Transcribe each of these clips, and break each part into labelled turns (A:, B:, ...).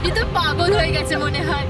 A: এ তো পাগল হয়ে গেছে মনে হয়।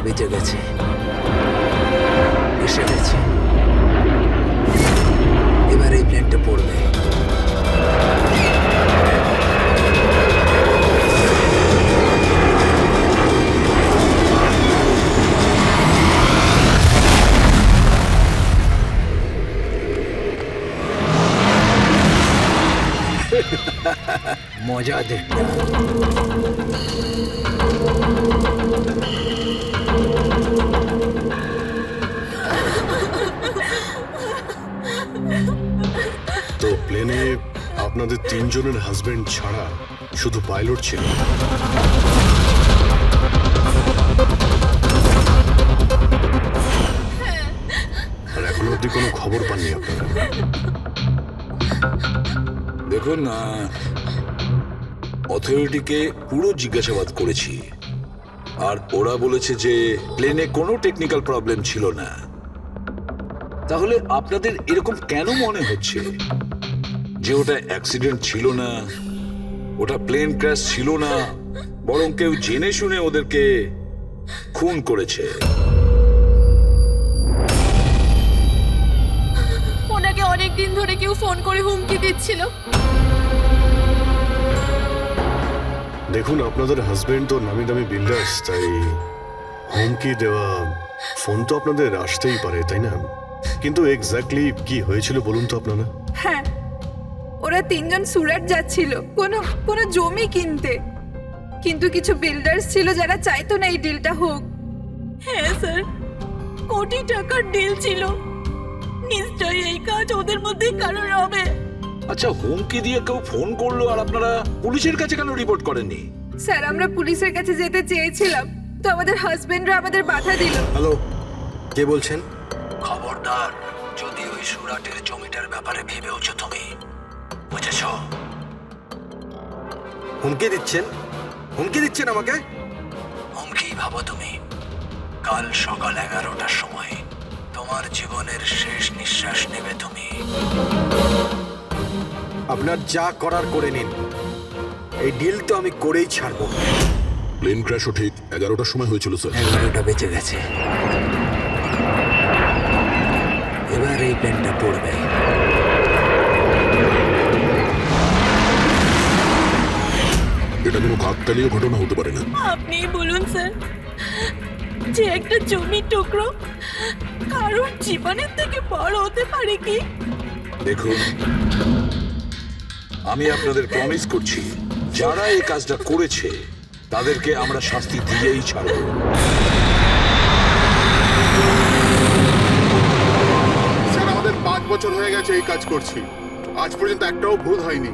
B: বেঁচে গেছে, এসে গেছে। এবার এই প্লেনটা পড়বে। মজা দেখলাম।
C: তো প্লেনে আপনাদের তিনজনের হাজবেন্ড ছাড়া শুধু পাইলট ছিল? আর এখনো অব্দি কোনো খবর পাননি আপনারা?
D: দেখুন, অথরিটিকে পুরো জিজ্ঞাসাবাদ করেছি, আর ওরা বলেছে যে প্লেনে কোনো টেকনিক্যাল প্রবলেম ছিল না। তাহলে আপনাদের এরকম কেন মনে হচ্ছে যে ওটা অ্যাক্সিডেন্ট ছিল না, ওটা প্লেন ক্র্যাশ ছিল না, বরং কেউ জেনে শুনে ওদেরকে খুন করেছে?
A: ওনাকে অনেকদিন ধরে কেউ ফোন করে হুমকি দিচ্ছিল।
C: দেখুন, আপনাদের হাজবেন্ড তো নামি দামি বিল্ডার্স, তাই হুমকি দেওয়া ফোন তো আপনাদের আসতেই পারে, তাই না? কিন্তু এক্স্যাক্টলি কি হয়েছিল বলুন তো আপনারা?
E: হ্যাঁ, ওরা তিনজন সুরাট যাচ্ছিল কোনো জমি কিনতে, কিন্তু কিছু বিল্ডার্স ছিল যারা চাইতো না এই ডিলটা হোক।
F: হ্যাঁ স্যার, কোটি টাকার ডিল ছিল। নিশ্চয়ই এই কাজ ওদের মধ্যে কারোর হবে।
D: আচ্ছা, হুমকি দিয়ে কেউ ফোন করলো আর আপনারা পুলিশের কাছে কেন রিপোর্ট করেননি?
E: স্যার, আমরা পুলিশের কাছে যেতে চেয়েছিলাম, তো আমাদের হাজবেন্ডরা আমাদের বাধা দিল।
B: হ্যালো, কে বলছেন? খবরদার, যদি ওই সুরাটের জমিটার ব্যাপারে ভেবেওছো তুমি, বুঝেছো? হুমকি দিচ্ছেন? হুমকি দিচ্ছেন আমাকে? হুমকি ভাবো তুমি। কাল সকাল 11টার সময় তোমার জীবনের শেষ নিঃশ্বাস নেবে তুমি। আপনার যা করার করে নিন, এই ডিল তো আমি করেই ছাড়বো।
C: প্লেন ক্র্যাশও ঠিক 11টার সময় হয়েছিল স্যার।
B: 11টা বেঁচে গেছে। এবার এই প্লেনটা পড়বে।
C: এটা কোনো কাকতালীয় ঘটনা হতে পারে না।
F: আপনি বলুন স্যার, যে একটা জমির টুকরো কারোর জীবনের থেকে বড় হতে পারে কি?
D: দেখুন, আমি আপনাদের প্রমিস করছি, যারা এই কাজটা করেছে তাদেরকে আমরা শাস্তি দিয়েই ছাড়ব।
G: স্যার, আমাদের 5 বছর হয়ে গেছে এই কাজ করছি, আজ পর্যন্ত একটাও ভুল হয়নি।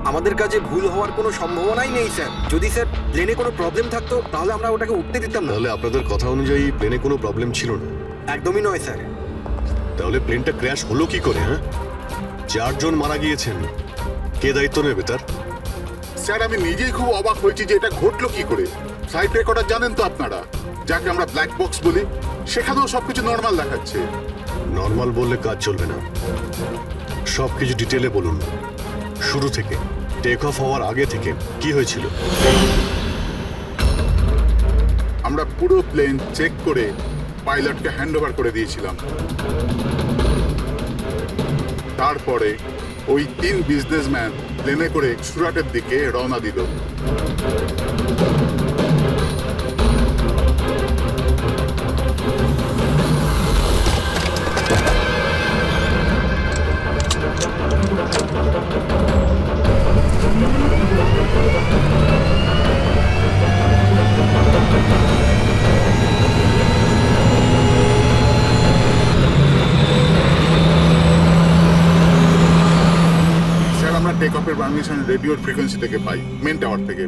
B: আমাদের কাছে ভুল হওয়ার কোনো সম্ভাবনাই নেই স্যার। যদি স্যার প্লেনে কোনো প্রবলেম থাকতো তাহলে আমরা ওটাকে উঠতে দিতাম না।
C: তাহলে আপনাদের কথা অনুযায়ী প্লেনে কোনো প্রবলেম ছিল না?
B: একদমই নয় স্যার।
C: তাহলে প্লেনটা ক্র্যাশ হলো কি করে? হ্যাঁ, 4 জন মারা গিয়েছেন, কে দায়িত্ব নেবে তার?
G: স্যার, আমি নিজেই খুব অবাক হয়েছি যে এটা ঘটলো কি করে। ফ্লাইট রেকর্ডার জানেন তো আপনারা, যাকে আমরা ব্ল্যাক বক্স বলি, সেখানেও সবকিছু নর্মাল দেখাচ্ছে।
C: নর্মাল বললে কাজ চলবে না, সবকিছু ডিটেলে বলুন। শুরু থেকে, টেক অফ হওয়ার আগে থেকে কি হয়েছিল?
G: আমরা পুরো প্লেন চেক করে পাইলটকে হ্যান্ড ওভার করে দিয়েছিলাম। তারপরে ওই 3 বিজনেসম্যান প্লেনে করে সুরাটের দিকে রওনা দিল। স্যার আমরা টেক অফের পারমিশন রেডিওর ফ্রিকোয়েন্সি থেকে পাই মেন টাওয়ার থেকে।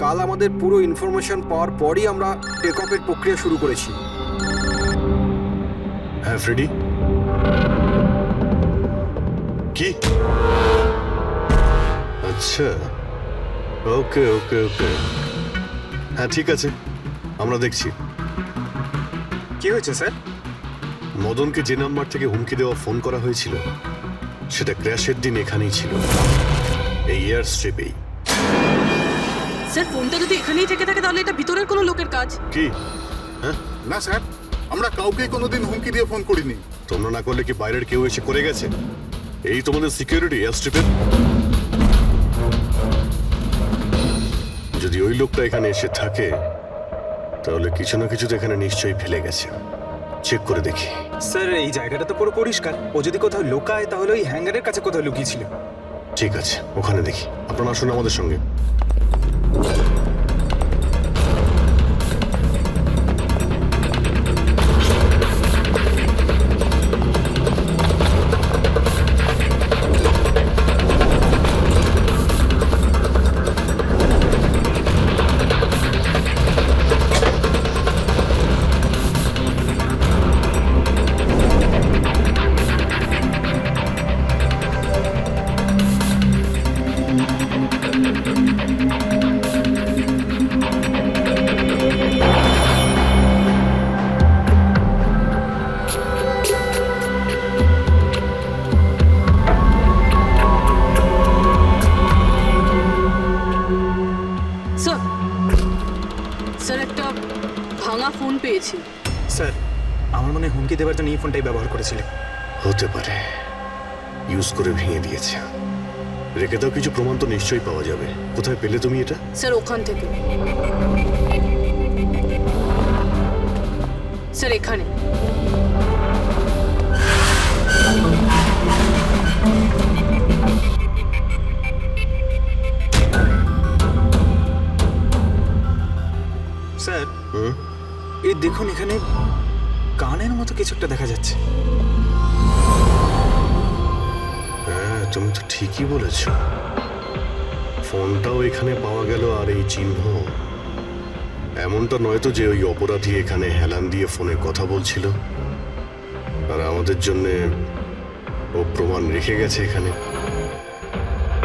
H: কাল আমাদের পুরো ইনফরমেশন পাওয়ার পরই আমরা টেক অফের প্রক্রিয়া শুরু করেছি।
C: হ্যাঁ ফ্রেডি, কি? আচ্ছা, ওকে ওকে ওকে, হ্যাঁ ঠিক আছে, আমরা দেখছি।
H: কি হয়েছে স্যার?
C: মদনকে যে নাম্বার থেকে হুমকি দেওয়া ফোন করা হয়েছিল সেটা ক্র্যাশের দিন এখানেই ছিল, এই এয়ার স্ট্রিপেই।
F: স্যার ফোনটা যদি এখানেই থেকে থাকে তাহলে এটা ভিতরের কোনো লোকের কাজ।
C: কি? হ্যাঁ,
G: না স্যার, আমরা কাউকে কোনোদিন হুমকি দিয়ে ফোন করিনি।
C: তোমরা না করলে কি বাইরের কেউ এসে করে গেছে? এই তোমাদের সিকিউরিটি এয়ার স্ট্রিপের? যদি ওই লোকটা এখানে এসে থাকে তাহলে কিছু না কিছু তো এখানে নিশ্চয়ই ফেলে গেছে। চেক করে দেখি।
H: স্যার এই জায়গাটা তো পুরো পরিষ্কার, ও যদি কোথাও লুকায় তাহলে ওই হ্যাঙ্গারের কাছে কোথাও লুকিয়েছিল।
C: ঠিক আছে, ওখানে দেখি। আপনারা আসুন আমাদের সঙ্গে।
F: স্যার স্যার একটা ভাঙা ফোন পেয়েছি।
H: স্যার আমার মনে হয় হুমকি দেওয়ার জন্য এই ফোনটাই ব্যবহার করেছিলেন।
C: হতে পারে ইউজ করে ভেঙে দিয়েছে। রেখে দাও, কিছু প্রমাণ তো নিশ্চয়ই পাওয়া যাবে। কোথায় পেলে তুমি এটা?
F: স্যার ওখান থেকে। স্যার এখানে।
H: স্যার
C: হুম?
H: এই দেখুন এখানে কানের মতো কিছু একটা দেখা যাচ্ছে।
C: হ্যাঁ, তুমি তো ঠিকই বলেছ। ফোনটাও এখানে পাওয়া গেল, আর এই চিহ্ন। এমনটা নয় তো যে ওই অপরাধী এখানে হেলান দিয়ে ফোনে কথা বলছিল আর আমাদের জন্য ও প্রমাণ রেখে গেছে এখানে।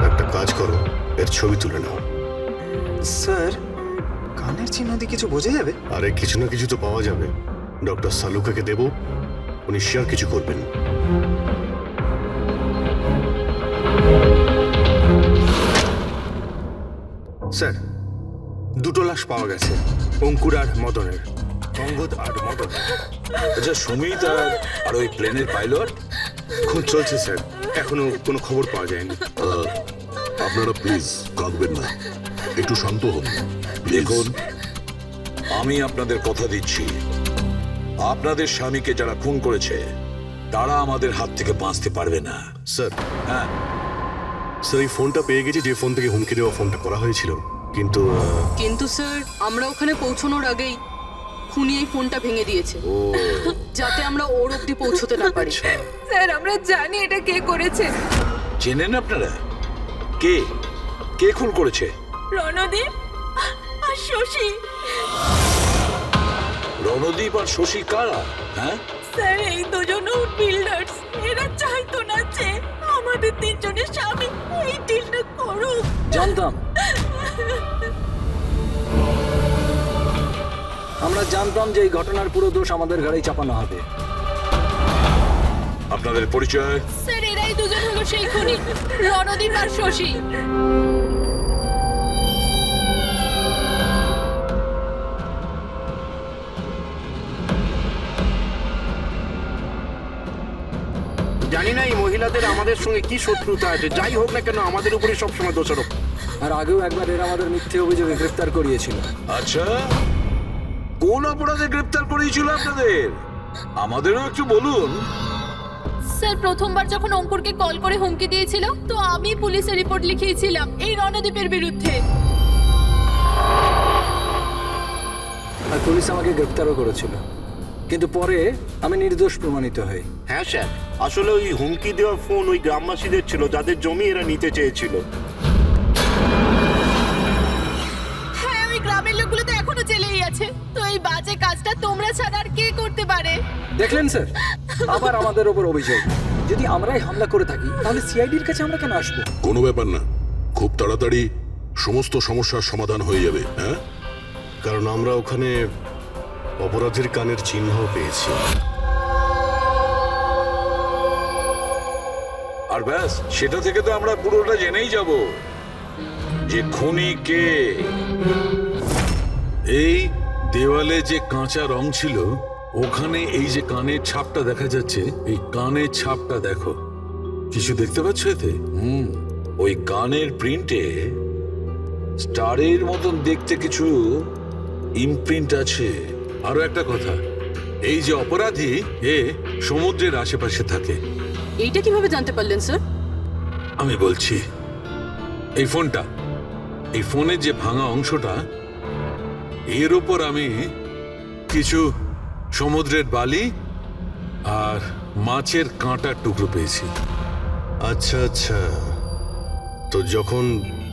C: একটা কাজ করো, এর ছবি তুলে নাও।
H: স্যার কানের চিহ্ন দিয়ে কিছু বোঝা যাবে?
C: আরে কিছু না কিছু তো পাওয়া যাবে। ডক্টর সালুকাকে দেব, উনি শেয়ার কিছু করবেন।
H: স্যার দুটো লাশ পাওয়া গেছে, অঙ্কুর আর মদনের। অঙ্গদ আর মদন।
D: আচ্ছা সুমিত আর ওই প্লেনের পাইলট?
H: খুন চলছে স্যার, এখনো কোনো খবর পাওয়া যায়নি।
I: আপনারা প্লিজ কাঁদবেন না, একটু শান্ত হন।
D: দেখুন, আমি আপনাদের কথা দিচ্ছি, আপনাদের স্বামীকে যারা খুন করেছে তারা আমাদের হাত থেকে বাঁচতে পারবে না।
C: স্যার,
D: হ্যাঁ,
C: স্যার এই ফোনটা পেয়ে গেছি যে ফোন থেকে হুমকি দেওয়া ফোনটা করা হয়েছিল, কিন্তু
F: কিন্তু স্যার আমরা ওখানে পৌঁছানোর আগেই খুনি এই ফোনটা ভেঙে দিয়েছে যাতে আমরা ওর অব্দি পৌঁছতে না পারি।
E: স্যার আমরা জানি এটা কে করেছে।
D: চেনেন আপনারা কে কে খুন করেছে?
F: রণদীপ আর শশী।
D: রণদীপ আর শশী কারা? হ্যাঁ,
F: স্যার এই দুজন বিল্ডার্স, এরা চাইতো না যে আমাদের তিনজনের স্বামী এই ডিলটা করুক।
H: জানতাম, আমরা জানতাম যে এই ঘটনার পুরো দোষ আমাদের ঘাড়েই চাপানো হবে।
D: আপনাদের পরিচয়?
A: স্যার এরাই দুজন হলো সেই খুনি, রণদীপ আর শশী।
H: জানি না এই মহিলাদের আমাদের সঙ্গে কি শত্রুতা আছে, যাই হোক না কেন আমাদের উপরে সবসময় দোষারোপ। আর আগেও একবার এরা আমাদের মিথ্যে অভিযোগে গ্রেফতার করিয়েছিল।
D: আচ্ছা, কোন অপরাধে গ্রেফতার করিয়েছিল আপনাদের? আমাদেরও একটু বলুন।
A: স্যার প্রথমবার যখন অঙ্কুরকে কল করে হুমকি দিয়েছিল তো আমি পুলিশে রিপোর্ট লিখিয়েছিলাম এই রণদীপের বিরুদ্ধে।
H: আর পুলিশ আমাকে গ্রেপ্তারও করেছিল, কিন্তু পরে আমি নির্দোষ প্রমাণিত হই।
J: হ্যাঁ স্যার, আসলে ওই হুমকি দেওয়া ফোন ওই গ্রামবাসীদের ছিল যাদের জমি এরা নিতে চেয়েছিল।
A: হ্যাঁ, ওই গ্রামের লোকগুলো তো এখনো জেলেই আছে। তো এই বাজে কাজটা তোমরা ছাড়া আর কে করতে পারে?
H: দেখলেন স্যার, আবার আমাদের ওপর অভিযোগ। যদি আমরাই হামলা করে থাকি তাহলে সিআইডির কাছে আমরা কেন আসবো?
I: কোনো ব্যাপার না, খুব তাড়াতাড়ি সমস্ত সমস্যার সমাধান হয়ে যাবে। হ্যাঁ,
C: কারণ আমরা ওখানে অপরাধীর কানের চিহ্ন পেয়েছি।
D: আর ব্যাস, সেটা থেকে তো আমরা পুরোটা জেনেই যাব যে খুনি কে।
K: এই দেওয়ালে যে কাঁচা রং ছিল ওখানে এই যে কানের ছাপটা দেখা যাচ্ছে, এই কানের ছাপটা দেখো, কিছু দেখতে পাচ্ছ এতে?
D: ওই কানের প্রিন্টে স্টারের মতন দেখতে কিছু ইমপ্রিন্ট আছে।
K: আরো একটা কথা, এই যে অপরাধী এ সমুদ্রের আশেপাশে থাকে।
F: এইটা কিভাবে জানতে পারলেন স্যার?
K: আমি বলছি, এই ফোনটা, এই ফোনের যে ভাঙা অংশটা, এর ওপর আমি কিছু সমুদ্রের বালি আর মাছের কাঁটার টুকরো পেয়েছি।
C: আচ্ছা আচ্ছা, তো যখন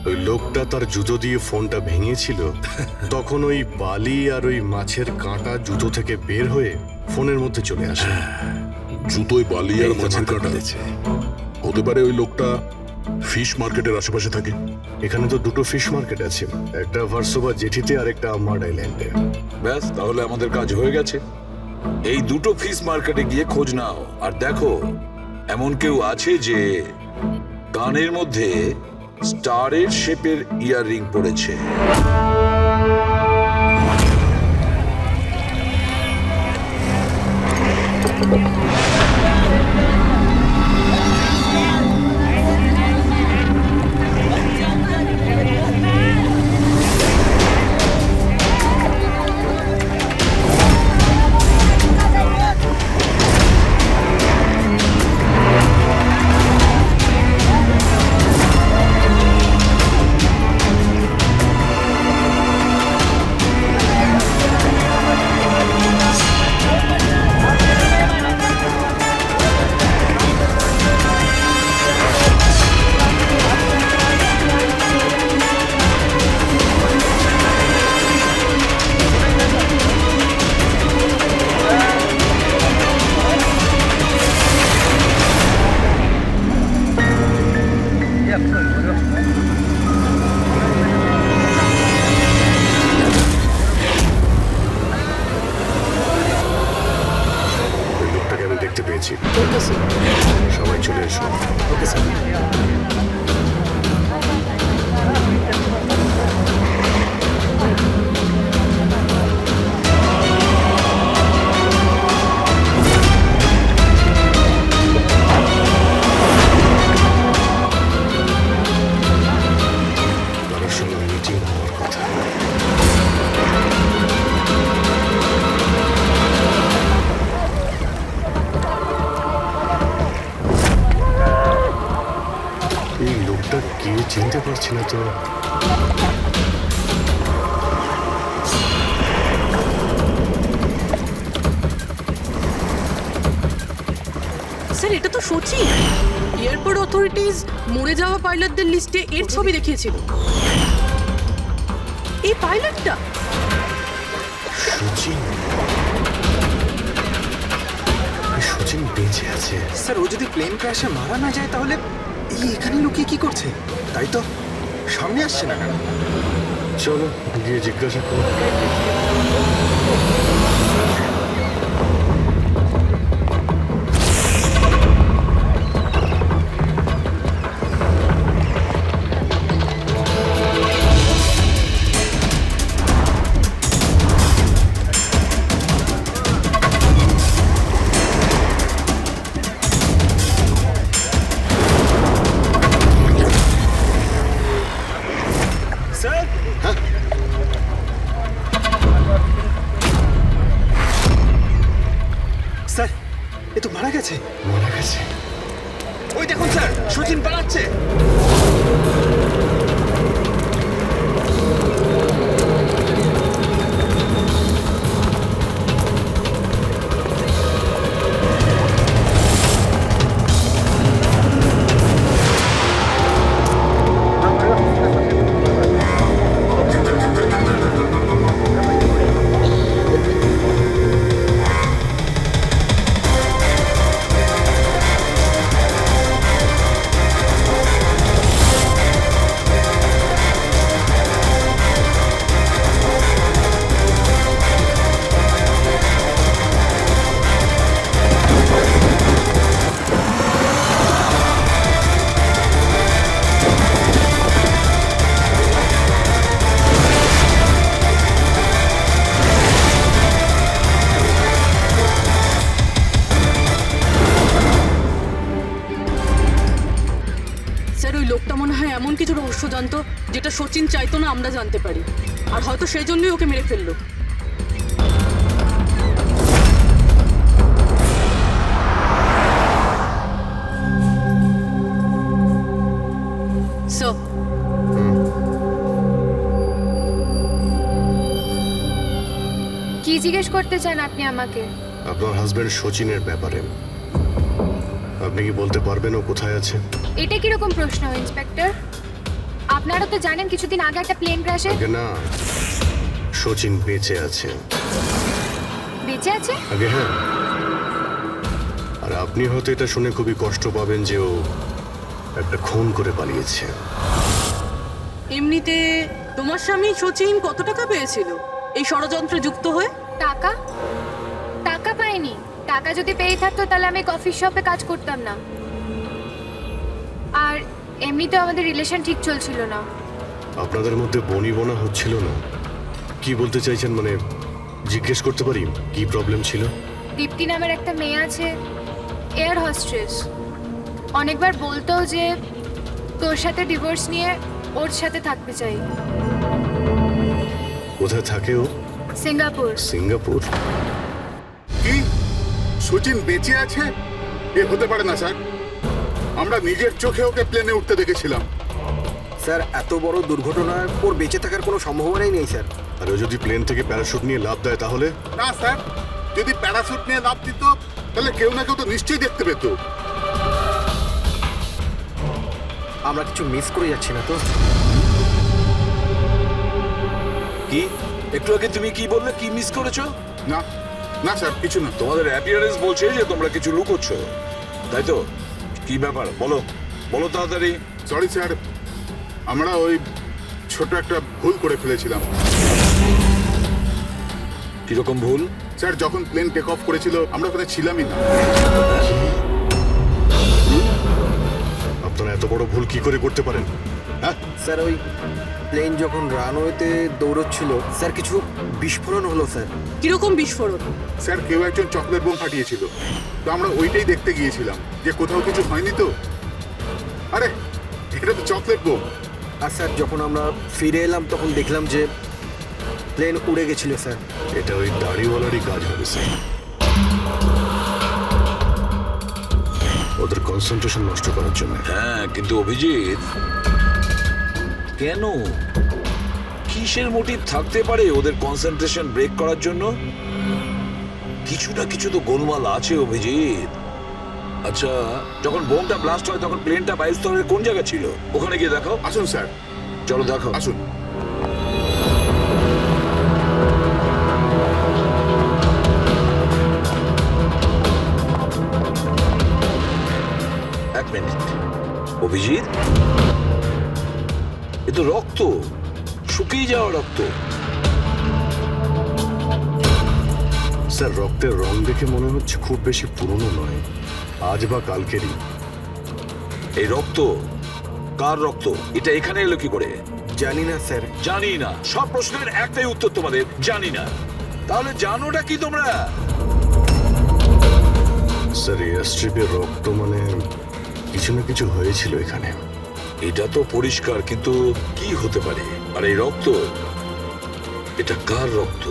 C: ওই লোকটা তার জুতো দিয়ে ফোনটা ভেঙেছিল তখন ওই বালি আর ওই মাছের কাঁটা জুতো থেকে বের হয়ে ফোনের মধ্যে চলে আসে।
I: জুতোয় বালি আর
K: এই তো
I: মাছের
K: মাথা
I: কাঁটা।
K: খুলেছে।
I: হতে পারে ওই লোকটা ফিশ মার্কেটের আশেপাশে থাকে।
C: এখানে তো দুটো ফিশ মার্কেট আছে, একটা ভার্সোভা জেটিতে আর একটা মার্ড আইল্যান্ডে।
D: ব্যাস, তাহলে আমাদের কাজ হয়ে গেছে। এই দুটো ফিশ মার্কেটে গিয়ে খোঁজ নাও আর দেখো এমন কেউ আছে যে কানের মধ্যে স্টারের শেপের ইয়াররিং পড়েছে।
C: ওই লোকটাকে আমি দেখতে পেয়েছি। সবাই চলে এসো। কারোর সঙ্গে মিটিং হওয়ার কথা। এই লোকটা কে চিনতে পারছি না তো।
F: স্যার, এটা তো সচিন। এয়ারপোর্ট অথরিটিজ মরে যাওয়া পাইলটদের লিস্টে এর ছবি দেখিয়েছিল। এই পাইলটটা
C: সচিন, সচিন বেঁচে আছে।
H: স্যার, ও যদি প্লেন ক্র্যাশে মারা না যায় তাহলে এই এখানে লুকিয়ে কি করছে? তাই তো, সামনে আসছে না কেন?
C: চলো গিয়ে জিজ্ঞাসা করো।
B: এ তো মারা গেছে।
C: মারা গেছে।
B: ওই দেখুন স্যার, সচিন পালাচ্ছে।
F: স্যার ওই লোকটা মনে হয় এমন কিছু রহস্য জানতো যেটা সচিন চাইতো না আমরা জানতে পারি, আর হয়তো সেই জন্যই ওকে মেরে ফেললো। স্যার,
A: কি জিজ্ঞেস করতে চান আপনি আমাকে?
C: আপনার হাজবেন্ড সচিনের ব্যাপারে আপনি কি বলতে পারবেন ও কোথায় আছে?
A: এটা কিরকম প্রশ্ন ইন্সপেক্টর? আপনারা তো জানেন কিছুদিন আগে একটা প্লেন ক্র্যাশে।
C: আগে না, সচিন বেঁচে আছে।
A: বেঁচে আছে?
C: আগে হ্যাঁ। আর আপনি হয়তো এটা শুনে খুবই কষ্ট পাবেন যে ও একটা খুন করে পালিয়েছে।
F: এমনিতে তোমার স্বামী সচিন কত টাকা পেয়েছিল এই ষড়যন্ত্রে যুক্ত হয়ে?
A: টাকা? টাকা পাইনি। টাকা যদি পেয়ে থাকতো তাহলে আমি কফি শপে কাজ করতাম না। আর এমনিতেও আমাদের রিলেশন ঠিক চলছিল না।
C: আপনাদের মধ্যে বনিবনা হচ্ছিল না? কি বলতে চাইছেন, মানে জিজ্ঞেস করতে পারি কি প্রবলেম ছিল?
A: দীপ্তি নামের একটা মেয়ে আছে, এয়ার হোস্টেস। অনেকবার বলতো যে তোর সাথে ডিভোর্স নিয়ে ওর সাথে থাকতে চাই।
C: কোথায় থাকে ও?
A: সিঙ্গাপুর।
C: সিঙ্গাপুর?
G: কি সচিন বেঁচে আছে? এ হতে পারে না স্যার। আমরা নিজের চোখে ওকে প্লেনে উঠতে দেখেছিলাম।
B: স্যার, এত বড় দুর্ঘটনায় ওর বেঁচে থাকার কোনো সম্ভাবনাই নেই স্যার।
C: আর ও যদি প্লেন থেকে প্যারাশুট নিয়ে লাফ দেয় তাহলে?
G: না স্যার, যদি প্যারাশুট নিয়ে লাফ দিত তাহলে কেউ না কেউ তো নিশ্চয়ই দেখতে পেত।
B: আমরা কিছু মিস করে যাচ্ছি না তো?
D: কি একটু আগে তুমি কি বললে? কি মিস করেছো?
G: না না স্যার, কিছু না।
D: তোমাদের অ্যাপিয়ারেন্স বলছে যে তোমরা কিছু লুকোচ্ছ, তাই তো? কি ব্যাপার বলো, বলো তাড়াতাড়ি।
G: সরি স্যার, আমরা ওই ছোট একটা ভুল করে ফেলেছিলাম।
D: কিরকম ভুল?
G: স্যার, যখন প্লেন টেক অফ করেছিল আমরা ওখানে ছিলামই না।
C: আপনারা এত বড় ভুল কি করে করতে পারেন? হ্যাঁ
B: স্যার, ওই প্লেন যখন রানওয়েতে দৌড়চ্ছিল স্যার, কিছু বিস্ফোরণ হলো স্যার।
F: কিরকম বিস্ফোরণ?
G: স্যার, কেউ একজন চকলেট বোম ফাটিয়েছিল, তো আমরা ওইটাই দেখতে গিয়েছিলাম যে কোথাও কিছু হয়নি তো। আরে এটা তো চকলেট বোম।
B: আর স্যার, যখন আমরা ফিরে এলাম তখন দেখলাম যে প্লেন উড়ে গেছিল স্যার।
C: এটা ওই দাড়িওয়ালারই কাজ হবে স্যার। ওদের কনসেন্ট্রেশন নষ্ট করার জন্য।
D: হ্যাঁ, কিন্তু অভিজিৎ, কেন? কিসের মোটিভ থাকতে পারে ওদের কনসেন্ট্রেশন ব্রেক করার জন্য? কিছু না কিছু তো গোলমাল আছে অভিজিৎ। আচ্ছা, যখন বোমটা ব্লাস্ট হয় তখন প্লেনটা বায়ুস্তরের কোন জায়গা ছিল? ওখানে গিয়ে দেখো।
G: আসুন স্যার,
D: চলো দেখো।
G: আসুন।
D: এক মিনিট অভিজিৎ, এ তো রক্ত, শুকিয়ে যাওয়া রক্ত।
C: স্যার, রক্তের রং দেখে মনে হচ্ছে খুব বেশি পুরনো নয়, আজ বা কালকেরই।
D: এই রক্ত কার রক্ত? এটা এখানে এলো কি করে?
B: জানি না স্যার।
D: জানি না? সব প্রশ্নের একটাই উত্তর তোমাদের, জানি না। তাহলে জানোটা কি তোমরা?
C: স্যার, এয়ার স্ট্রিপের রক্ত মানে কিছু না কিছু হয়েছিল এখানে।
D: এটা তো পরিষ্কার, কিন্তু কি হতে পারে? আর এই রক্ত, এটা কার রক্ত?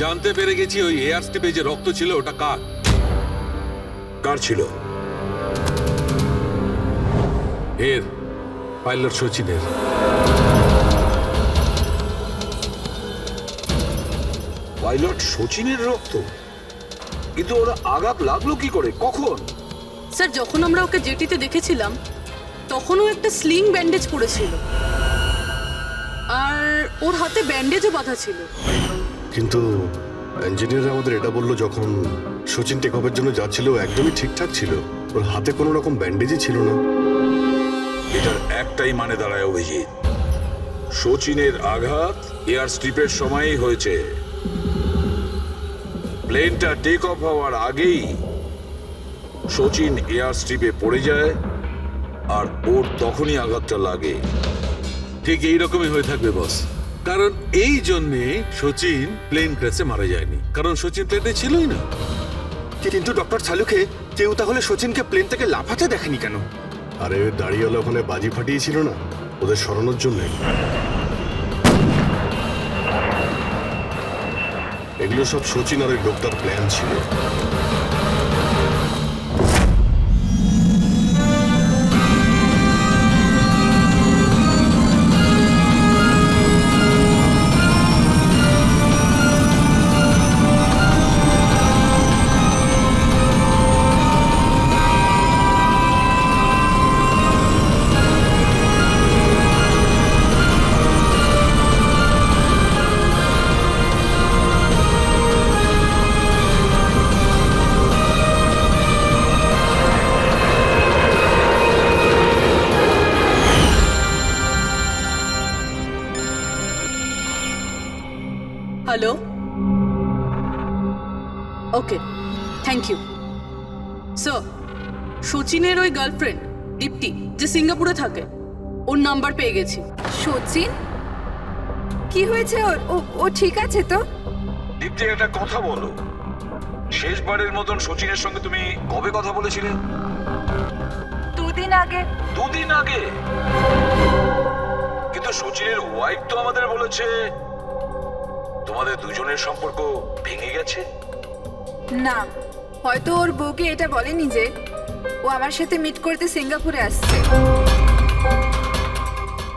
K: জানতে পেরে গেছি ওই এয়ার স্ট্রিপে যে রক্ত ছিল ওটা কার।
D: কার ছিল?
K: এর পাইলট সচিনের।
D: পাইলট সচিনের রক্ত? কিন্তু ওরা আঘাত লাগলো কি করে, কখন?
F: স্যার যখন আমরা ওকে জেটিতে দেখেছিলাম তখনও একটা স্লিং ব্যান্ডেজ পড়েছিল, আর ওর হাতে ব্যান্ডেজও বাঁধা ছিল।
C: কিন্তু ইঞ্জিনিয়ার আমাদের এটা বললো যখন সচিন টেক অফের জন্য যাচ্ছিল একদমই ঠিকঠাক ছিল, ওর হাতে কোনো রকম ব্যান্ডেজই ছিল না।
D: এটার একটাই মানে দাঁড়ায় অভিজিৎ, সচিনের আঘাত এয়ার স্ট্রিপের সময়ই হয়েছে। প্লেনটা টেক অফ হওয়ার আগেই সচিন এয়ার স্ট্রিপে পড়ে যায় আর ওর তখনই আঘাতটা লাগে।
K: ঠিক এইরকমই হয়ে থাকবে বস, কারণ এই জন্যে সচিন প্লেন ক্র্যাশে মারা যায়নি, কারণ সচিন প্লেনে ছিলই না।
H: কিন্তু ডক্টর সালুকে কেউ তাহলে সচিনকে প্লেন থেকে লাফাতে দেখেনি কেন?
C: আরে দাঁড়িয়েওয়ালা ওখানে বাজি ফাটিয়েছিল না ওদের সরানোর জন্য। এগুলো সব সচিন আর ওই লোকটার প্ল্যান ছিল।
F: Hello, okay, thank you sir. সচিনের ওই গার্লফ্রেন্ড দীপ্তি যে সিঙ্গাপুরে থাকে, ওর নাম্বার পেয়ে গেছি।
E: সচিন কি হয়েছে ওর? ও ঠিক আছে তো?
D: দীপ্তি একটা কথা বলো, শেষবারের মতন সচিনের সঙ্গে তুমি কবে কথা বলেছিলে?
E: 2 দিন আগে।
D: 2 দিন আগে? কিন্তু সচিনের ওয়াইফ তো আমাদের বলেছে তোমাদের দুজনের সম্পর্ক ভেঙে গেছে।
E: না, হয়তো ওর বউকে এটা বলেনি যে ও আমার সাথে মিট করতে সিঙ্গাপুরে আসছে।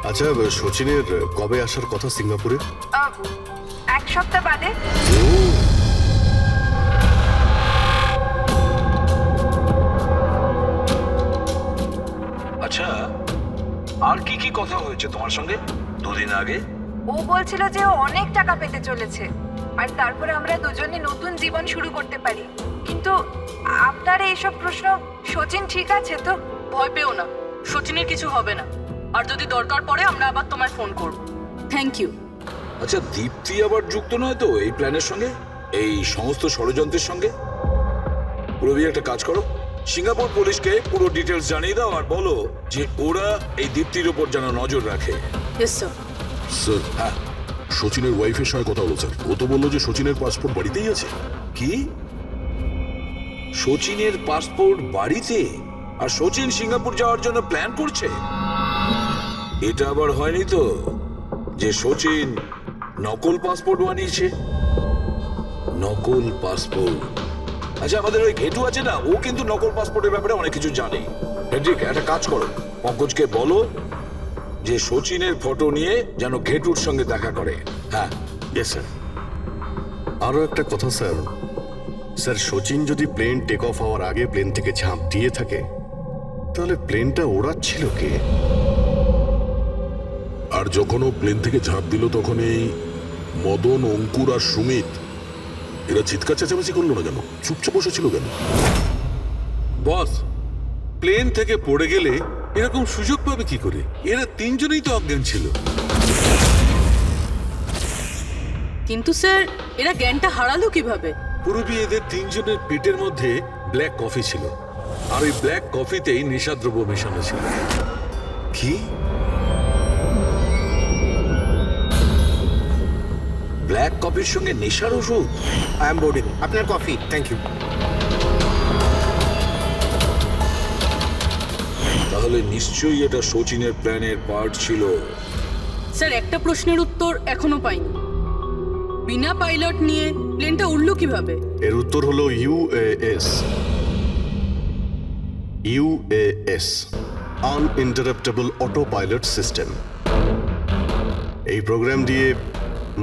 C: আচ্ছা, সচিনের কবে আসার কথা সিঙ্গাপুরে?
E: 1 সপ্তাহ বাদে।
D: আচ্ছা, আর কি কি কথা হয়েছে তোমার সঙ্গে 2 দিন আগে?
E: ও বলছিল যে ও অনেক টাকা পেতে চলেছে আর তারপরে আমরা দুজনে নতুন জীবন শুরু করতে পারি। কিন্তু আপনার এইসব প্রশ্ন, সচিন ঠিক আছে তো?
F: ভয় পেও না, সচিনের কিছু হবে না, আর যদি দরকার পড়ে আমরা আবার তোমায় ফোন করব। Thank you.
D: আচ্ছা, দীপ্তি আবার যুক্ত নয় তো এই প্ল্যানের সঙ্গে, এই সমস্ত ষড়যন্ত্রের সঙ্গে? পুরোবি একটা কাজ করো, সিঙ্গাপুর পুলিশকে পুরো ডিটেলস জানিয়ে দাও আর বলো যে ওরা এই দীপ্তির উপর যেন নজর রাখে।
F: Yes sir.
I: স্যার,
D: হ্যাঁ,
I: সচিনের ওয়াইফের সঙ্গে কথা হলো স্যার। ও তো বললো যে সচিনের পাসপোর্ট বাড়িতেই আছে।
D: কি? সচিনের পাসপোর্ট বাড়িতে? আর সচিন সিঙ্গাপুর যাওয়ার জন্য প্ল্যান করছে? এটা আবার হয়নি তো যে সচিন নকল পাসপোর্ট বানিয়েছে? নকল পাসপোর্ট? আচ্ছা, আমাদের ওই ঘেটু আছে না, ও কিন্তু নকল পাসপোর্টের ব্যাপারে অনেক কিছু জানে। হেড্রিক, একটা কাজ করো, পঙ্কজকে বলো যে সচিনের ফটো নিয়ে যেন ঘেটুর সঙ্গে দেখা করে। হ্যাঁ।
C: Yes sir. আরও একটা কথা স্যার, সচিন যদি প্লেন টেক অফ হওয়ার আগে প্লেন থেকে ঝাঁপ দিয়ে থাকে তাহলে প্লেনটা ওড়াচ্ছিল কে?
I: আর যখন ও প্লেন থেকে ঝাঁপ দিল তখন এই মদন, অঙ্কুর আর সুমিত এরা চিৎকার চেঁচামেচি করলো না কেন? চুপচাপ বসেছিল কেন?
K: বস, প্লেন থেকে পড়ে গেলে এরকম সুযোগ পাবে কি করে? এরা তিনজনেই তো অজ্ঞান ছিল।
F: কিন্তু স্যার, এরা জ্ঞানটা হারালো কিভাবে?
K: পুরবি এদের তিনজনের পেটের মধ্যে ব্ল্যাক কফি ছিল, আর ওই ব্ল্যাক কফিতেই নেশাদ্রব্য মেশানো ছিল।
D: কি? ব্ল্যাক কফির সঙ্গে নেশার ওষুধ?
H: I am boarding. আপনার কফি, থ্যাংক ইউ।
D: তাহলে নিশ্চয়ই এটা সচিনের প্ল্যানের পার্ট ছিল।
F: স্যার, একটা প্রশ্নের উত্তর এখনো পাইনি। বিনা পাইলট নিয়ে প্লেনটা উড়লো কিভাবে?
C: এর উত্তর হলো UAS. UAS, আনইন্টারাপ্টেবল auto pilot system. এই প্রোগ্রাম দিয়ে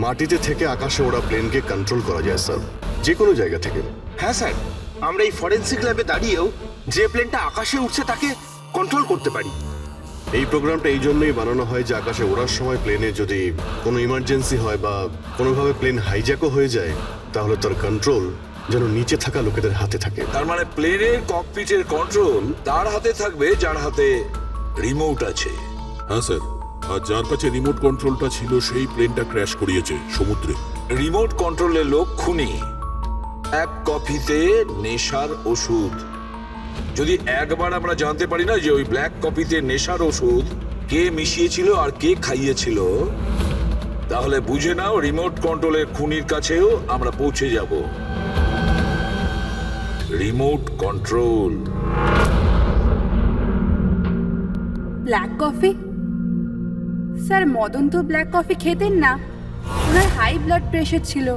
C: মাটিতে থেকে আকাশে ওড়া প্লেনকে কন্ট্রোল করা যায় স্যার, যে কোনো জায়গা থেকে।
B: হ্যাঁ স্যার, আমরা এই ফরেন্সিক ল্যাবে দাঁড়িয়েও যে প্লেনটা আকাশে উঠছে তাকে কন্ট্রোল করতে পারি।
C: এই প্রোগ্রামটা এই জন্যই বানানো হয় যে আকাশে ওড়ার সময় প্লেনে যদি কোনো ইমার্জেন্সি হয় বা কোনোভাবে প্লেন হাইজ্যাকও হয়ে যায়, তাহলে তার কন্ট্রোল যেন নিচে থাকা লোকেদের হাতে থাকে।
D: তার মানে প্লেনের ককপিটের কন্ট্রোল তার হাতে থাকবে যার হাতে রিমোট আছে।
I: হ্যাঁ স্যার, আর যার কাছে রিমোট কন্ট্রোলটা ছিল সেই প্লেনটা ক্র্যাশ করিয়েছে সমুদ্রে।
D: রিমোট কন্ট্রোলের লোক খুনি। এক কফিতে নেশার ওষুধ। যদি একবার আমরা জানতে পারি না যে ওই ব্ল্যাক কফিতে নেশার ওষুধ কে মিশিয়েছিল আর কে খাইয়েছিল, তাহলে বুঝে নাও রিমোট কন্ট্রোলের খুনির কাছেও আমরা পৌঁছে যাব। Remote control.
E: Black coffee? Sir, Madan তো ব্ল্যাক কফি খেতেন না, ওনার হাই ব্লাড প্রেশার ছিল।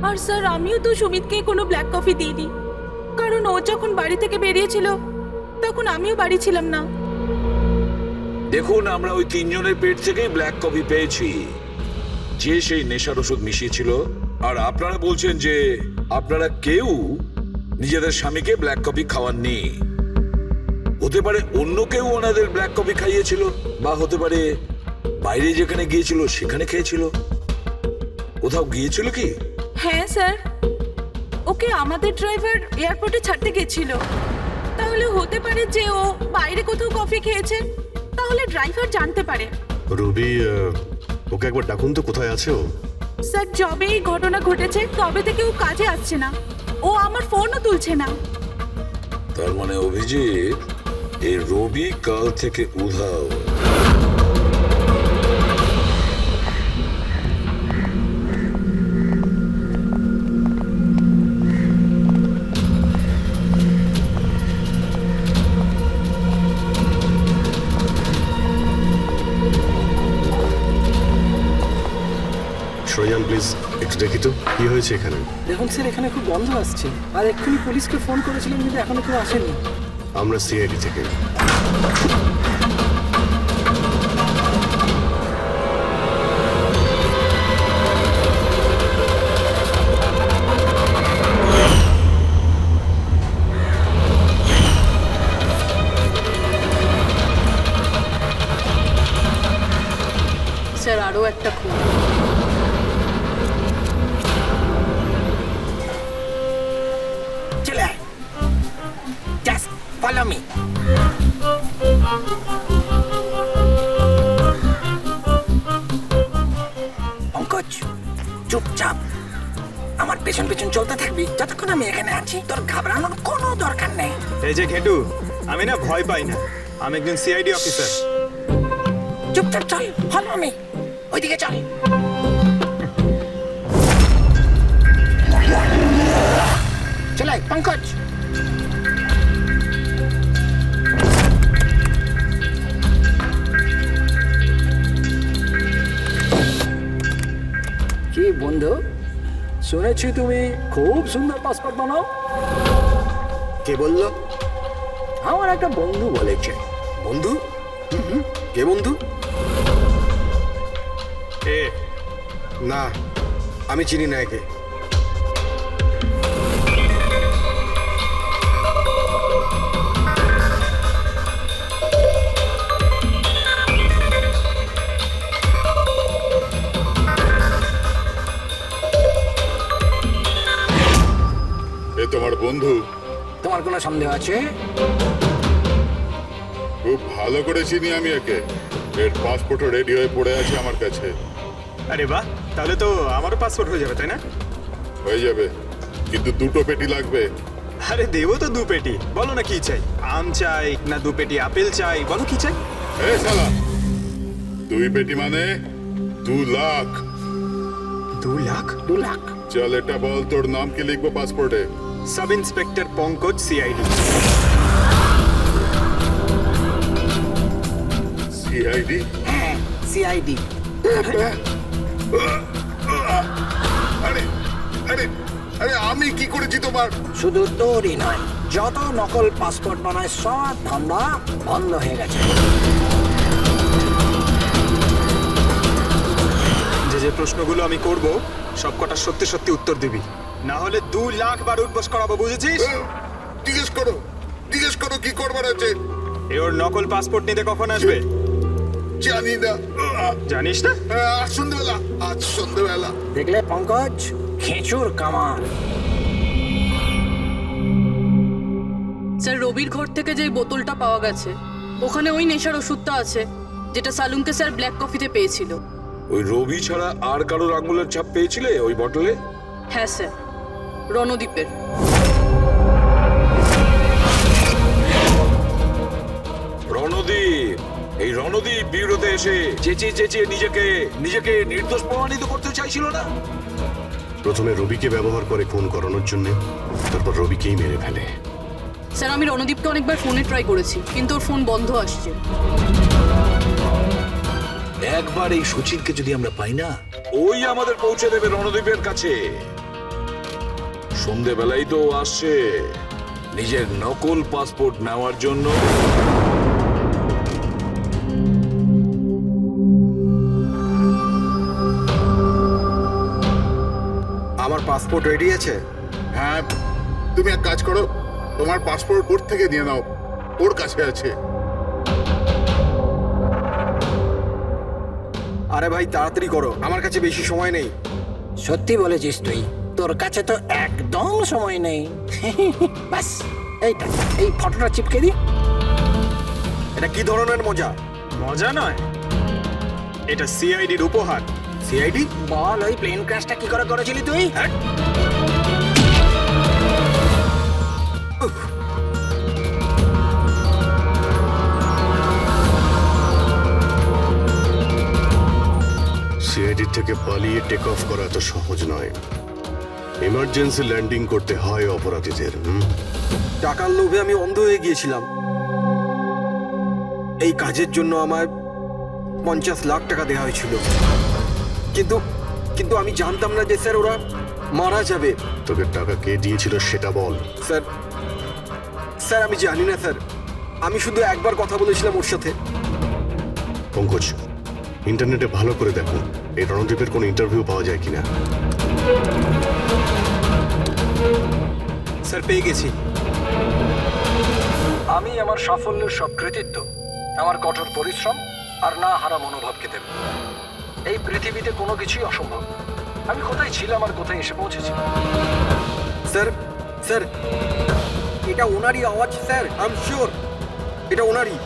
F: আর স্যার, আমিও তো সুমিতকে কোনো ব্ল্যাক কফি দিইনি, কারণ ও যখন বাড়ি থেকে বেরিয়েছিল তখন আমিও বাড়ি ছিলাম না।
D: দেখুন, আমরা ওই তিনজনের পেট থেকেই ব্ল্যাক কফি পেয়েছি, যে সেই নেশার ওষুধ মিশিয়েছিল। আর আপনারা বলছেন যে আপনারা কেউ নিজেদের স্বামীকে ব্ল্যাক কফি খাওয়াননি। হতে পারে অন্য কেউ ওনাদের ব্ল্যাক কফি খাইয়েছিল, বা হতে পারে বাইরে যেখানে গিয়েছিল সেখানে খেয়েছিল। কোথাও গিয়েছিল কি?
F: হ্যাঁ স্যার, ওকে আমাদের ড্রাইভার এয়ারপোর্টে ছাড়তে গেছিল। তাহলে হতে পারে যে ও বাইরে কোথাও কফি খেয়েছে, তাহলে ড্রাইভার জানতে পারে।
C: রবি, ওকে একবার ডাকুন তো, কোথায় আছে ও?
F: স্যার, যবে এই ঘটনা ঘটেছে তবে থেকে ও কাজে আসছে না, ও আমার ফোনও তুলছে না।
D: তার মানে অভিজিৎ, এই রবি কাল থেকে উধাও।
C: সরিয়ান প্লিজ, একটু দেখি তো কি হয়েছে এখানে।
H: দেখুন স্যার, এখানে খুব গন্ধ আসছে, আর এক্ষুনি পুলিশকে ফোন করেছিলাম কিন্তু এখনো কেউ আসেনি।
C: আমরা সিআইডি থেকে।
F: স্যার, আরও একটা খুন।
B: চলে আয়, জাস্ট ফলো মি। পঙ্কজ, চুপচাপ আমার পেছন পেছন চলতে থাকবি যতক্ষণ আমি এখানে আছি। তোর ঘাবড়ানোর কোনো দরকার নেই।
L: এই যে ঘেটু, আমি না ভয় পাই না, আমি একজন সিআইডি অফিসার।
B: চুপচাপ চল, ফলো মি, ওইদিকে চল। চলে আয়, পঙ্কজ।
H: কি বন্ধু, শুনেছি তুমি খুব সুন্দর পাসপোর্ট বানাও।
B: কে বললো?
H: আমার একটা বন্ধু বলেছে।
B: বন্ধু? কে বন্ধু?
L: এ
B: না, আমি চিনি না একে।
G: এ তোমার বন্ধু?
H: তোমার কোনো সন্দেহ আছে?
G: খুব ভালো করে চিনি আমি একে। এর পাসপোর্টও রেডি হয়ে পড়ে আছে আমার কাছে।
L: আরে বাহ, তাহলে তো আমারও পাসপোর্ট হয়ে যাবে, তাই না?
G: হয়ে যাবে, কিন্তু দুটো পেটি লাগবে।
L: আরে দেবো তো 2 পেটি, বলো না কি চাই। আম চাই না 2 পেটি আপেল চাই, বলো কি চাই।
G: এ শালা, 2 পেটি মানে 2 লাখ।
L: 2 লাখ?
H: 2 লাখ?
G: চল, এটা বল, তোর নাম কি লিখবো পাসপোর্টে?
L: Sub inspector Pankaj, CID.
G: CID?
B: CID.
G: আরে আরে আরে আমি কি করেছি তোমার?
H: শুধু তোরই নয়, যত নকল পাসপোর্ট বানায় সব ধান্দা বন্ধ হয়ে গেছে।
L: যে প্রশ্নগুলো আমি করব সব কটা সত্যি সত্যি উত্তর দিবি, না হলে 2 লাখ বার উঠবস করাবো, বুঝেছিস?
G: জিজ্ঞেস করো কি করবার আছে।
L: এ ওর নকল পাসপোর্ট নিতে কখন আসবে?
G: জানি না।
L: জানিস না?
G: আজ সন্ধ্যেবেলা।
H: দেখলে পঙ্কজ, খেঁচুর কামাল।
F: স্যার, রবির ঘর থেকে যে বোতলটা পাওয়া গেছে ওখানে ওই নেশার ওষুধটা আছে যেটা সালুমকে স্যার ব্ল্যাক কফিতে পেয়েছিল।
D: ওই রবি ছাড়া আর কারোর আঙুলের ছাপ পেয়েছিলে ওই বটলে?
F: হ্যাঁ স্যার, রণদ্বীপের।
D: রণদীপ, এই রণদীপ বিউরোতে এসে চেঁচিয়ে নিজেকে নির্দোষ প্রমাণিত করতে চাইছিল না?
C: প্রথমে রবিকে ব্যবহার করে খুন করানোর জন্য, তারপর রবিকেই মেরে ফেলে।
F: স্যার, আমি রণদীপকে অনেকবার ফোনে ট্রাই করেছি কিন্তু ওর ফোন বন্ধ আসছে।
D: একবার এই সুচিরকে যদি আমরা পাই না, ওই আমাদের পৌঁছে দেবে রণদ্বীপের কাছে। সন্ধেবেলায় তো আসছে নিজের নকল পাসপোর্ট নেওয়ার জন্য।
L: আমার পাসপোর্ট রেডি আছে?
G: হ্যাঁ, তুমি এক কাজ করো, তোমার পাসপোর্ট ওর থেকে নিয়ে নাও, ওর কাছে আছে।
L: আরে ভাই তাড়াতাড়ি করো, আমার কাছে বেশি সময় নেই।
H: সত্যি বলেছিস তুই, তোর কাছে তো একদম সময় নেই। ব্যাস এইটা, এই ফটোটা চিপকে দি।
L: এটা কি ধরনের মজা? মজা নয়, এটা সিআইডির উপহার। সিআইডি?
H: বল, ওই প্লেন ক্র্যাশটা কি করে করেছিলি তুই?
C: সিআইডি থেকে পালিয়ে টেক অফ করা এত সহজ নয়। এমার্জেন্সি ল্যান্ডিং করতে হয় অপরাধীদের।
L: টাকার লোভে আমি অন্ধ হয়ে গিয়েছিলাম। এই কাজের জন্য আমার 50 লাখ টাকা দেওয়া হয়েছিল, কিন্তু আমি জানতাম না যে স্যার ওরা মারা যাবে।
C: তোকে টাকা কে দিয়েছিল সেটা বল।
L: স্যার আমি জানি না স্যার, আমি শুধু একবার কথা বলেছিলাম ওর সাথে।
C: পঙ্কজ, ইন্টারনেটে ভালো করে দেখো এই রণদ্বীপের কোনো ইন্টারভিউ পাওয়া যায় কিনা।
L: স্যার পেয়ে গেছি।
H: আমি আমার সাফল্যের সব কৃতিত্ব আমার কঠোর পরিশ্রম আর না হারা মনোভাবকে দেব। এই পৃথিবীতে কোনো কিছুই অসম্ভব। আমি কোথায় ছিলাম আর কোথায় এসে পৌঁছেছি।
L: স্যার এটা ওনারই আওয়াজ স্যার, আই এম শিওর এটা ওনারই।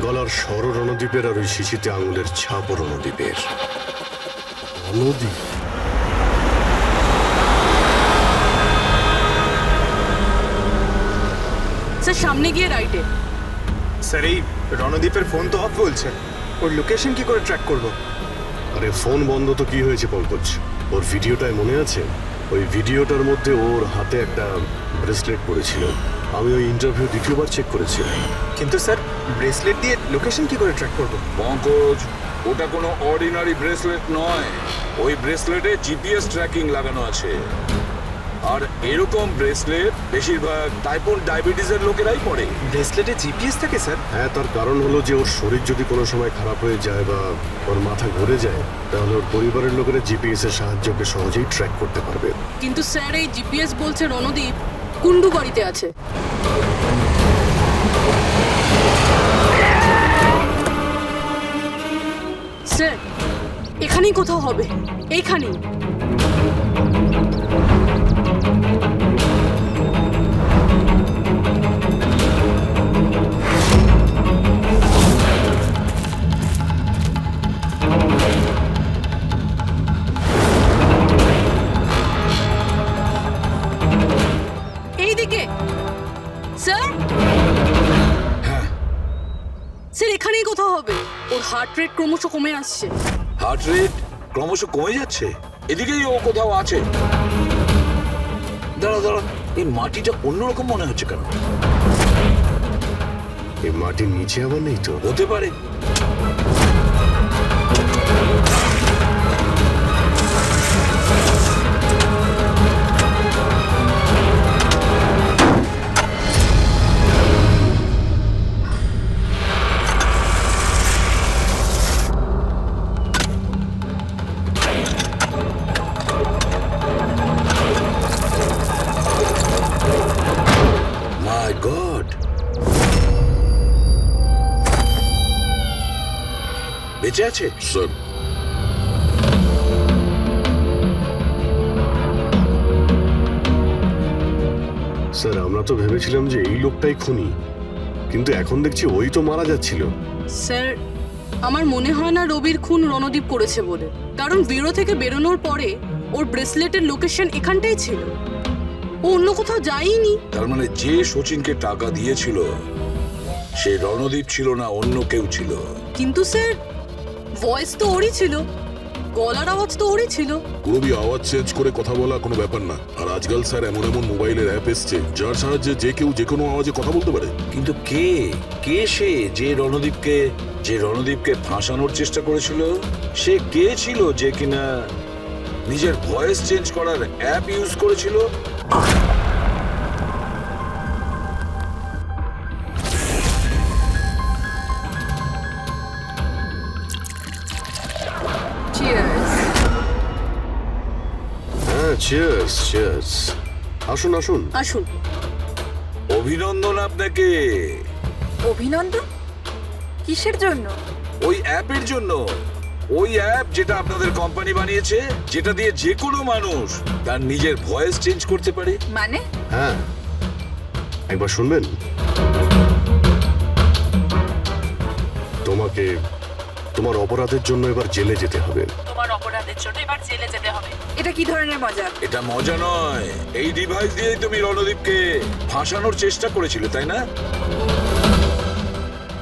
C: গলার স্বর রণদ্বীপের আর ওই শিশিতে আঙুলের ছাপ রণদ্বীপের। রণদ্বীপ?
F: স্যার, সামনে গিয়ে রাইটে।
L: স্যার এই রণদ্বীপের ফোন তো অফ বলছে, ওর লোকেশন কি করে ট্র্যাক করব?
C: আরে ফোন বন্ধ তো কি হয়েছে পঙ্কজ, ওর ভিডিওটায় মনে আছে? ওই ভিডিওটার মধ্যে ওর হাতে একটা ব্রেসলেট পড়েছিল। আমি ওই ইন্টারভিউ দ্বিতীয়বার চেক করেছি।
L: কিন্তু স্যার ব্রেসলেট দিয়ে লোকেশন কি করে ট্র্যাক করব?
D: পঙ্কজ, ওটা কোনো অর্ডিনারি ব্রেসলেট নয়। ওই ব্রেসলেটে জিপিএস ট্র্যাকিং লাগানো আছে। আর এরকম ব্রেসলেট বেশিরভাগ টাইপ 1 ডায়াবেটিসের লোকেরাই পরে।
L: ব্রেসলেটে জিপিএস থাকে স্যার?
C: হ্যাঁ, তার কারণ হলো যে ওর শরীর যদি কোনো সময় খারাপ হয়ে যায় বা ওর মাথা ঘুরে যায়, তাহলে ওর পরিবারের লোকেরা জিপিএস এর সাহায্যকে সহজেই ট্র্যাক করতে পারবে।
F: কিন্তু স্যার এই জিপিএস বলছে রণদ্বীপ কুন্ডু বাড়িতে আছে। স্যার এখানেই কোথাও হবে, এইখানেই। এইদিকে স্যার। স্যার এখানেই কোথাও হবে। ওর হার্ট রেট ক্রমশ কমে আসছে।
D: হার্ট রেট ক্রমশ কমে যাচ্ছে? এদিকেই ও কোথাও আছে। দাঁড়া, এই মাটিটা অন্যরকম মনে হচ্ছে কেন?
C: এই মাটির নিচে আবার নেই তো?
D: হতে পারে। বেঁচে আছে?
I: স্যার
C: স্যার আমরা তো ভেবেছিলাম যে এই লোকটাই খুনি, কিন্তু এখন দেখছি ওই তো মারা যাচ্ছিল।
F: স্যার আমার মনে হয় না রবির খুন রণদীপ করেছে বলে, কারণ ব্যুরো থেকে বেরোনোর পরে ওর ব্রেসলেটের লোকেশন এখানটাই ছিল, ও অন্য কোথাও যায়নি।
D: তার মানে যে সচিনকে টাকা দিয়েছিল সে রণদীপ ছিল না, অন্য কেউ ছিল।
F: কিন্তু স্যার ভয়েস তো ওরই ছিল, গলার আওয়াজ তো ওরই ছিল।
I: পুরোবি আওয়াজ চেঞ্জ করে কথা বলা কোনো ব্যাপার না। আর আজকাল স্যার এমন এমন মোবাইলের অ্যাপ এসছে যার সাহায্যে যে কেউ যে কোনো আওয়াজে কথা বলতে পারে।
D: কিন্তু কে কে সে যে রণদীপকে ফাঁসানোর চেষ্টা করেছিল? সে কে ছিল যে কিনা নিজের ভয়েস চেঞ্জ করার অ্যাপ ইউজ করেছিল?
C: হ্যাঁ, চিয়ার্স চিয়ার্স। আসুন আসুন।
F: আসুন।
D: অভিনন্দন আপনাকে।
E: অভিনন্দন? কিসের জন্য?
D: ওই অ্যাপের জন্য। ওই অ্যাপ যেটা আপনাদের কোম্পানি বানিয়েছে, যেটা দিয়ে যে কোনো মানুষ তার নিজের ভয়েস চেঞ্জ করতে পারে।
E: মানে?
C: হ্যাঁ, একবার শুনবেন? তোমাকে তোমার অপরাধের জন্য এবার জেলে যেতে হবে।
F: তোমার অপরাধের জন্য এবার জেলে যেতে হবে।
E: এটা কি ধরনের মজা?
D: এটা মজা নয়। এই ডিভাইস দিয়েই তুমি রণদীপকে ফাঁসানোর চেষ্টা করেছিলে, তাই না?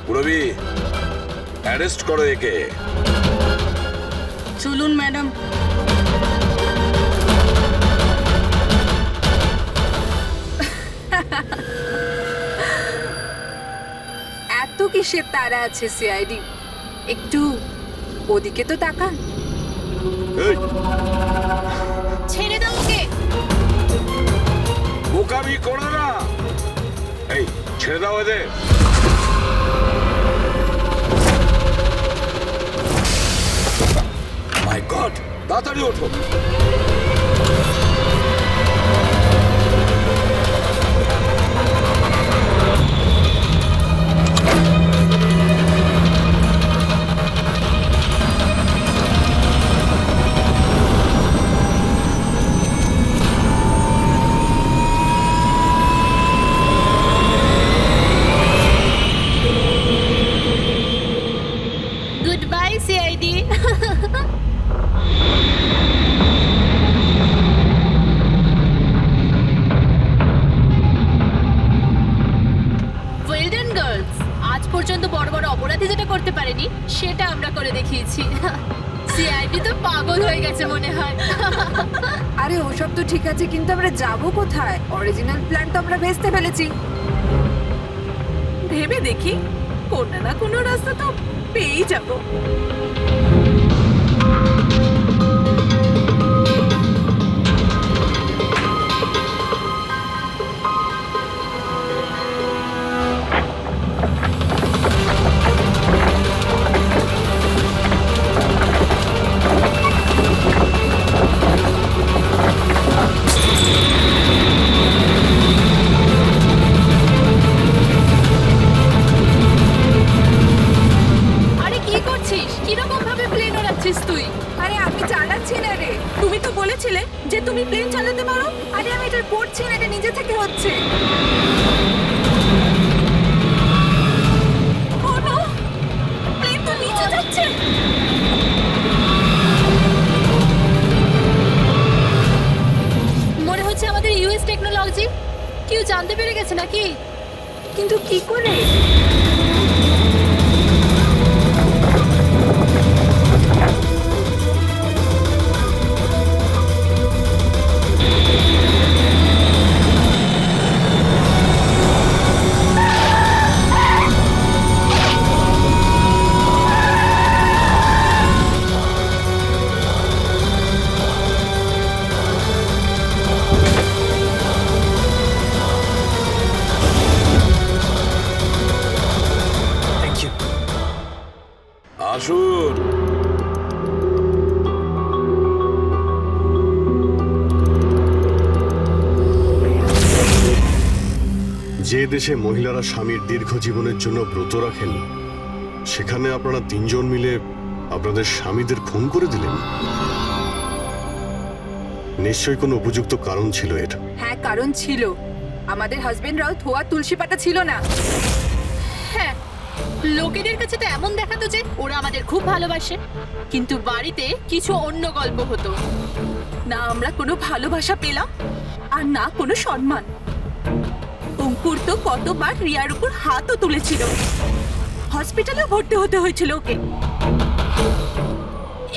D: পুরবি, অ্যারেস্ট করো একে।
F: চলুন ম্যাডাম।
E: এত কিসের তারা আছে সিআইডি? একটু ওদিকে তো তাকান।
C: এই,
A: ছেড়ে দাও ওকে।
D: বোকামি করো না। এই ছেড়ে দাও এদের। মাই গড, তাড়াতাড়ি ওঠো।
A: Good bye CID. Well done girls, আজ পর্যন্ত বড় বড় অপরাধী যেটা করতে পারেনি সেটা আমরা করে দেখিয়েছি। সিআইডি তো পাগল হয়ে গেছে মনে হয়।
E: আরে ওসব তো ঠিক আছে, কিন্তু আমরা যাব কোথায়? অরিজিনাল প্ল্যান তো আমরা ভেস্তে ফেলেছি।
F: ভেবে দেখি, কোনো না কোনো রাস্তা তো পেয়েই যাব।
A: আরে কি করছিস? কিরকম ভাবে প্লেন ওড়াচ্ছিস তুই?
E: আরে আমি চালাচ্ছি না রে।
F: তুমি তো বলেছিলে যে তুমি প্লেন চালাতে পারো।
E: আরে আমি এটা করছি না, এটা নিজে থেকে হচ্ছে।
F: ও নো, প্লেন তো নিচে যাচ্ছে।
A: মনে হচ্ছে আমাদের ইউএস টেকনোলজি কেউ জানতে পেরে গেছে নাকি?
E: কিন্তু কি করে?
D: আসুন।
C: যে দেশে মহিলারা স্বামীর দীর্ঘ জীবনের জন্য ব্রত রাখেন, সেখানে আপনারা তিনজন মিলে আপনাদের স্বামীদের খুন করে দিলেন? নিশ্চয়ই কোনো উপযুক্ত কারণ ছিল এর।
E: হ্যাঁ, কারণ ছিল। আমাদের হাজবেন্ডরাও ধোয়া তুলসী পাতা ছিল না।
F: হ্যাঁ, লোকেদের কাছে তো এমন দেখাতো যে ওরা আমাদের খুব ভালোবাসে, কিন্তু বাড়িতে কিছু অন্য গল্প হতো। না আমরা কোনো ভালোবাসা পেলাম, আর না কোনো সম্মান। অঙ্কুর তো কতবার রিয়ার উপর হাতও তুলেছিল, হসপিটালে ভর্তি হতে হয়েছিল ওকে।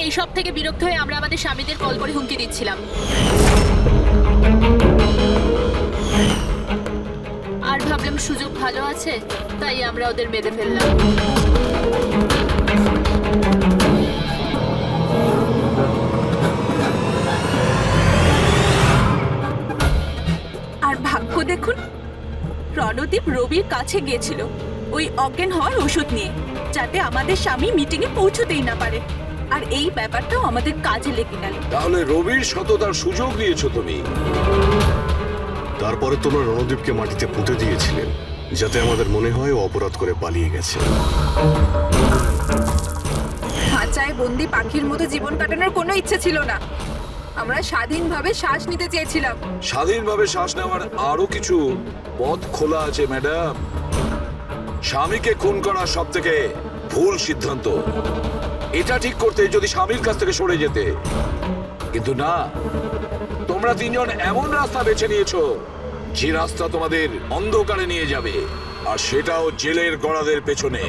F: এইসব থেকে বিরক্ত হয়ে আমরা আমাদের স্বামীদের কল করে হুমকি দিচ্ছিলাম, আর ভাবলাম সুযোগ ভালো আছে, তাই আমরা ওদের মেরে ফেললাম। আর ভাগ্য দেখুন, রণদীপ রবির কাছে গিয়েছিল ওই অজ্ঞান হওয়ার ওষুধ নিয়ে, যাতে আমাদের স্বামী মিটিং এ পৌঁছতেই না পারে। আর এই ব্যাপারটাও আমাদের কাজে লেগে গেল।
D: তাহলে রবির সততার সুযোগ নিয়েছো তুমি।
C: তারপরে তোমরা রণদীপকে মাটিতে পুঁতে দিয়েছিলেন, যাতে আমাদের মনে হয় ও অপরাধ করে পালিয়ে গেছে।
E: খাঁচায় বন্দি পাখির মতো জীবন কাটানোর কোনো ইচ্ছে ছিল না। আমরা স্বাধীনভাবে শ্বাস নিতে চেয়েছিলাম।
D: স্বাধীনভাবে শ্বাস নেওয়ার আরো কিছু পথ খোলা আছে ম্যাডাম। স্বামীকে খুন করা সব থেকে ভুল সিদ্ধান্ত। এটা ঠিক করতে যদি স্বামীর কাছ থেকে সরে যেতে, কিন্তু না, তোমরা তিনজন এমন রাস্তা বেছে নিয়েছো যে রাস্তা তোমাদের অন্ধকারে নিয়ে যাবে, আর সেটাও জেলের গড়াদের পেছনে।